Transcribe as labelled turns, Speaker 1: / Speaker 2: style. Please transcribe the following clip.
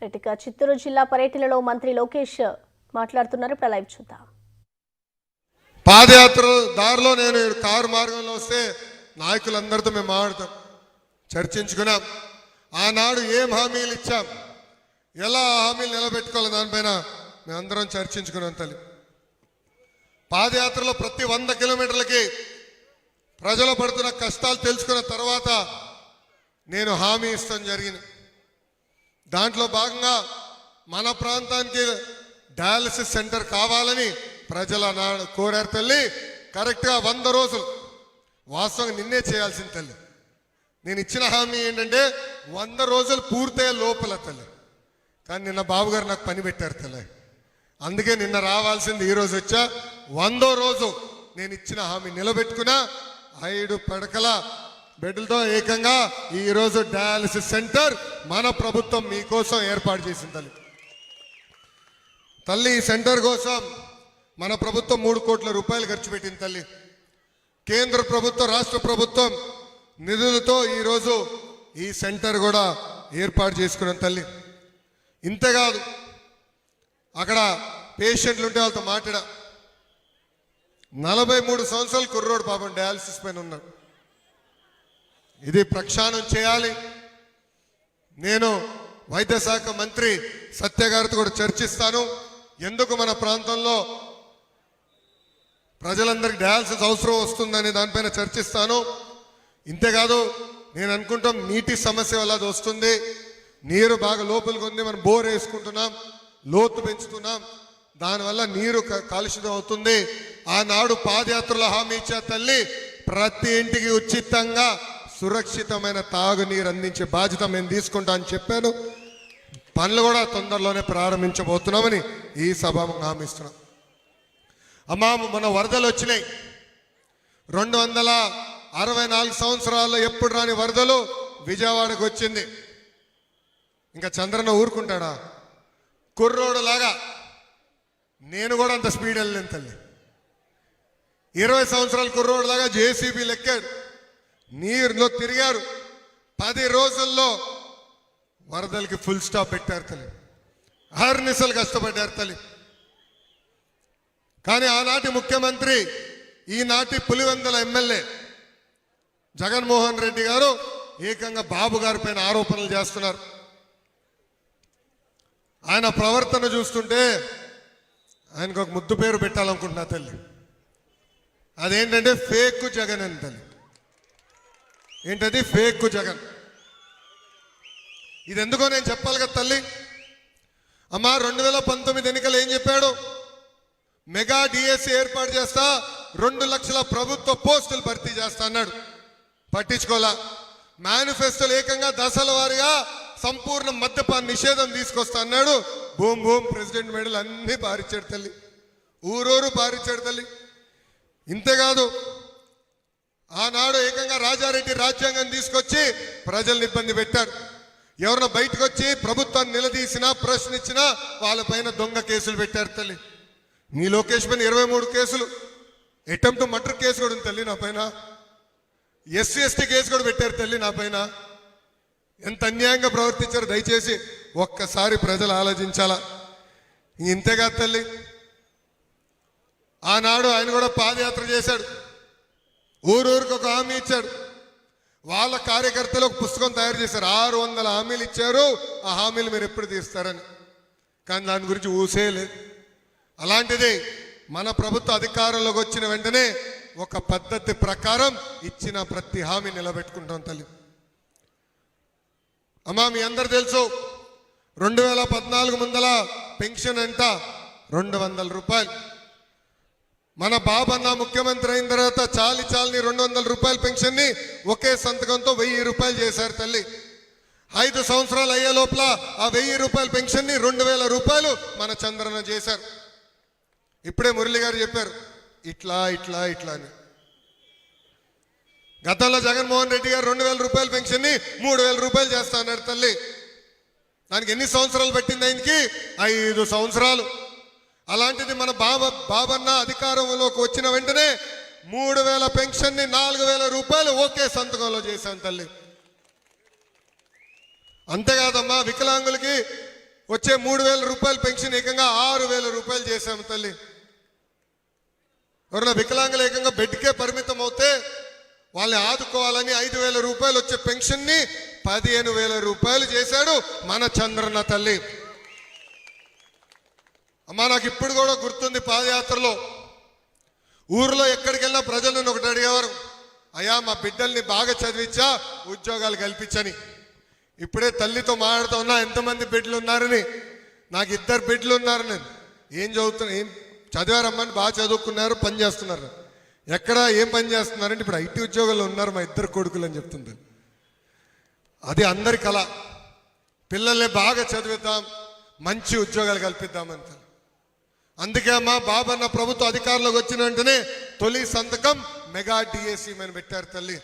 Speaker 1: ఇక చిత్తూరు జిల్లా పర్యటనలో మంత్రి లోకేష్ మాట్లాడుతున్నారు. ఇప్పుడు లైవ్ చూద్దాం.
Speaker 2: పాదయాత్ర దారిలో నేను కారు మార్గంలో వస్తే నాయకులందరితో మేము మాట్లాడతాం, చర్చించుకున్నాం. ఆనాడు ఏం హామీలు ఇచ్చాం, ఎలా హామీలు నిలబెట్టుకోవాలి దానిపైన మేమందరం చర్చించుకున్నాం తల్లి. పాదయాత్రలో ప్రతి 100 కిలోమీటర్లకి ప్రజలు పడుతున్న కష్టాలు తెలుసుకున్న తర్వాత నేను హామీ ఇస్తాం జరిగింది. దాంట్లో భాగంగా మన ప్రాంతానికి డయాలసిస్ సెంటర్ కావాలని ప్రజల కోరారు తల్లి. కరెక్ట్గా 100 రోజులు, వాస్తవంగా నిన్నే చేయాల్సిన తల్లి. నేను ఇచ్చిన హామీ ఏంటంటే 100 రోజులు పూర్తయ్యే లోపల తల్లి. కానీ నిన్న బాబు గారు నాకు పని పెట్టారు తల్లి. అందుకే నిన్న రావాల్సింది ఈరోజు వచ్చా. 100వ రోజు నేను ఇచ్చిన హామీ నిలబెట్టుకున్నా. 5 పడకల బెడ్లతో ఏకంగా ఈరోజు డయాలసిస్ సెంటర్ మన ప్రభుత్వం మీకోసం ఏర్పాటు చేసింది తల్లి. తల్లి ఈ సెంటర్ కోసం మన ప్రభుత్వం 3 కోట్ల రూపాయలు ఖర్చు పెట్టింది తల్లి. కేంద్ర ప్రభుత్వం, రాష్ట్ర ప్రభుత్వం నిధులతో ఈరోజు ఈ సెంటర్ కూడా ఏర్పాటు చేసుకున్నాం తల్లి. ఇంతేకాదు, అక్కడ పేషెంట్లు ఉంటే వాళ్ళతో మాట్లాడా. 43 సంవత్సరాలు కుర్రోడు పాపం డయాలసిస్ పైన ఉన్నాడు. ఇది ప్రక్షాళన చేయాలి. నేను వైద్య శాఖ మంత్రి సత్య గారితో కూడా చర్చిస్తాను. ఎందుకు మన ప్రాంతంలో ప్రజలందరికీ డయాలసిస్ అవసరం వస్తుందని దానిపైన చర్చిస్తాను. ఇంతేకాదు, నేను అనుకుంటాం నీటి సమస్య వల్ల అది వస్తుంది. నీరు బాగా లోపలికి ఉంది, మనం బోర్ వేసుకుంటున్నాం, లోతు పెంచుతున్నాం, దానివల్ల నీరు కాలుష్యం అవుతుంది. ఆనాడు పాదయాత్రలో హామీ ఇచ్చే తల్లి, ప్రతి ఇంటికి ఉచితంగా సురక్షితమైన తాగునీరు అందించే బాధ్యత మేము తీసుకుంటా అని చెప్పాను. పనులు కూడా తొందరలోనే ప్రారంభించబోతున్నామని ఈ సభ హామీ ఇస్తున్నాం. అమ్మా, మన వరదలు వచ్చినాయి. 264 సంవత్సరాల్లో ఎప్పుడు రాని వరదలు విజయవాడకు వచ్చింది. ఇంకా చంద్రన్న ఊరుకుంటాడా? కుర్రోడు లాగా నేను కూడా అంత స్పీడ్ వెళ్ళలేను తల్లి. 20 సంవత్సరాల కుర్రోడు లాగా జేసీబీలు ఎక్కాడు, నీరులో తిరిగారు. 10 రోజుల్లో వరదలకి ఫుల్ స్టాప్ పెట్టారు తల్లి. అహర్నిశలు కష్టపడ్డారు తల్లి. కానీ ఆనాటి ముఖ్యమంత్రి, ఈనాటి పులివెందుల ఎమ్మెల్యే జగన్మోహన్ రెడ్డి గారు ఏకంగా బాబు గారి పైన ఆరోపణలు చేస్తున్నారు. ఆయన ప్రవర్తన చూస్తుంటే ఆయనకు ఒక ముద్దు పేరు పెట్టాలనుకుంటున్నా తల్లి. అదేంటంటే ఫేక్ జగన్ అని తల్లి. ఏంటది? ఫేక్ జగన్. ఇది ఎందుకో నేను చెప్పాలి కదా తల్లి. అమ్మా, 2019 ఎన్నికలు ఏం చెప్పాడు? మెగా డిఎస్సి ఏర్పాటు చేస్తా, 2 లక్షల ప్రభుత్వ పోస్టులు భర్తీ చేస్తా అన్నాడు. పట్టించుకోలా. మేనిఫెస్టోలు ఏకంగా దశల వారీగా సంపూర్ణ మద్యపాన నిషేధం తీసుకొస్తా అన్నాడు. భూమ్ భూమ్ ప్రెసిడెంట్ మెడల్ అన్ని పారిచ్చాడు తల్లి, ఊరూరు పారిచ్చాడు తల్లి. ఇంతేకాదు, ఆనాడు ఏకంగా రాజారెడ్డి రాజ్యాంగం తీసుకొచ్చి ప్రజల్ని ఇబ్బంది పెట్టారు. ఎవరన్నా బయటకు వచ్చి ప్రభుత్వాన్ని నిలదీసినా, ప్రశ్నించినా వాళ్ళపైన దొంగ కేసులు పెట్టారు తల్లి. నీ లోకేష్ పైన 23 కేసులు, అటెంప్ట్ మర్డర్ కేసు కూడా ఉంది తల్లి నా పైన. ఎస్సీ ఎస్టీ కేసు కూడా పెట్టారు తల్లి నా పైన. ఎంత అన్యాయంగా ప్రవర్తించారు దయచేసి ఒక్కసారి ప్రజలు ఆలోచించాలా. ఇంతేకాదు తల్లి, ఆనాడు ఆయన కూడా పాదయాత్ర చేశాడు. ఊరూరికి ఒక హామీ ఇచ్చాడు. వాళ్ళ కార్యకర్తలు ఒక పుస్తకం తయారు చేశారు. 600 హామీలు ఇచ్చారు, ఆ హామీలు మీరు ఎప్పుడు తీస్తారని. కానీ దాని గురించి ఊసే లేదు. అలాంటిది మన ప్రభుత్వ అధికారంలోకి వచ్చిన వెంటనే ఒక పద్ధతి ప్రకారం ఇచ్చిన ప్రతి హామీ నిలబెట్టుకుంటాం తల్లి. అమ్మా, మీ అందరు తెలుసు, 2014 ముందల పెన్షన్ అంట 200 రూపాయలు. మన బాబన్న ముఖ్యమంత్రి అయిన తర్వాత చాలని 200 రూపాయల పెన్షన్ని ఒకే సంతకంతో 1000 రూపాయలు చేశారు తల్లి. 5 సంవత్సరాలు అయ్యే లోపల ఆ 1000 రూపాయల పెన్షన్ని 2000 రూపాయలు మన చంద్రన్న చేశారు. ఇప్పుడే మురళి గారు చెప్పారు, ఇట్లా ఇట్లా ఇట్లా అని. గతంలో జగన్మోహన్ రెడ్డి గారు 2000 రూపాయల పెన్షన్ని 3000 రూపాయలు చేస్తా అన్నాడు తల్లి. దానికి ఎన్ని సంవత్సరాలు పెట్టింది? ఆయనకి 5 సంవత్సరాలు. అలాంటిది మన బాబన్న అధికారంలోకి వచ్చిన వెంటనే 3000 పెన్షన్ని 4000 రూపాయలు ఒకే సంతకంలో చేశాను తల్లి. అంతేకాదమ్మా, వికలాంగులకి వచ్చే 3,000 రూపాయల పెన్షన్ ఏకంగా 6,000 రూపాయలు చేశాము తల్లి. ఎవరైనా వికలాంగులు ఏకంగా బెడ్కే పరిమితం అవుతే వాళ్ళని ఆదుకోవాలని 5,000 రూపాయలు వచ్చే పెన్షన్ని 15,000 రూపాయలు చేశాడు మన చంద్రన్న తల్లి. అమ్మా నాకు ఇప్పుడు కూడా గుర్తుంది, పాదయాత్రలో ఊర్లో ఎక్కడికి వెళ్ళినా ప్రజలు నన్ను ఒకటి అడిగేవారు, అయ్యా మా బిడ్డల్ని బాగా చదివించా ఉద్యోగాలు కల్పించని. ఇప్పుడే తల్లితో మాట్లాడుతూ ఉన్నా ఎంతమంది బిడ్డలు ఉన్నారని. నాకు 2 బిడ్డలు ఉన్నారు. నేను ఏం ఏం చదివారమ్మని, బాగా చదువుకున్నారు, పని చేస్తున్నారు. ఎక్కడ ఏం పని చేస్తున్నారంటే ఇప్పుడు IT ఉద్యోగాల్లో ఉన్నారు మా 2 కొడుకులు అని చెప్తుంది. అది అందరి కళ. పిల్లల్ని బాగా చదివిద్దాం, మంచి ఉద్యోగాలు కల్పిద్దామంత. అందుకే అమ్మా బాబన్న ప్రభుత్వ అధికారంలోకి వచ్చిన వెంటనే తొలి సంతకం మెగా DSE అని పెట్టారు తల్లి.